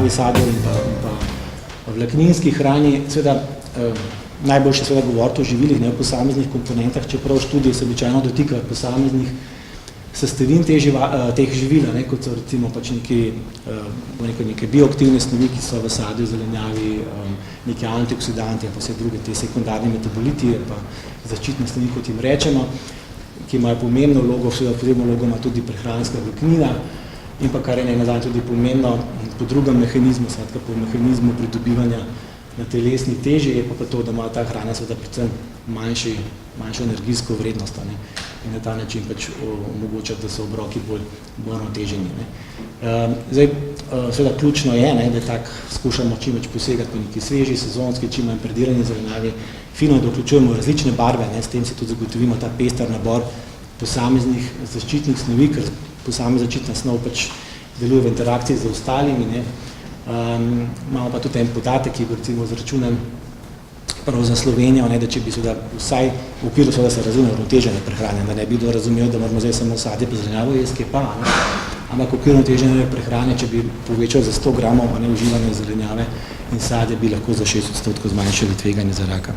zelenjavi, sadju in pa vlakninski hrani. Seveda, najboljše seveda govoriti o živilih, ne o posameznih komponentah, čeprav študije se običajno dotikajo posameznih sestavin teh živil, kot so recimo pač neke bioaktivne snovi, ki so v sadju, zelenjavi, neki antioksidanti, pa vse druge te sekundarni metaboliti, pa zaščitne snovi, kot jim rečemo, ki imajo pomembno vlogo, seveda posebno vlogo ima tudi prehranska vlaknina in pa kar je nenazadnje tudi pomembno po drugem mehanizmu, skratka po mehanizmu pridobivanja na telesni teži, je pa to, da ima ta hrana seveda predvsem manjšo energijsko vrednost in na ta način pač omogoča, da so obroki bolj uravnoteženi. Zdaj, seveda ključno je, da tak skušamo čim več posegati po neki sveži, sezonski, čim manj predirani zelenjavi, fino, da vključujemo različne barve, s tem se tudi zagotovimo ta pester nabor posameznih zaščitnih snovi, ker posamezna zaščitna snov pač deluje v interakciji z ostalimi. Imamo pa tudi en podatek, ki je recimo izračunan prav za Slovenijo, da če bi seveda vsaj v okviru seveda se razume uravnotežene prehrane, da ne bi kdo razumel, da moramo zdaj samo sadje pa zelenjavo jesti, pa, ampak v okviru uravnotežene prehrane, če bi povečal za 100 gramov uživanja zelenjave in sadje, bi lahko za 6% zmanjšali tveganje za raka.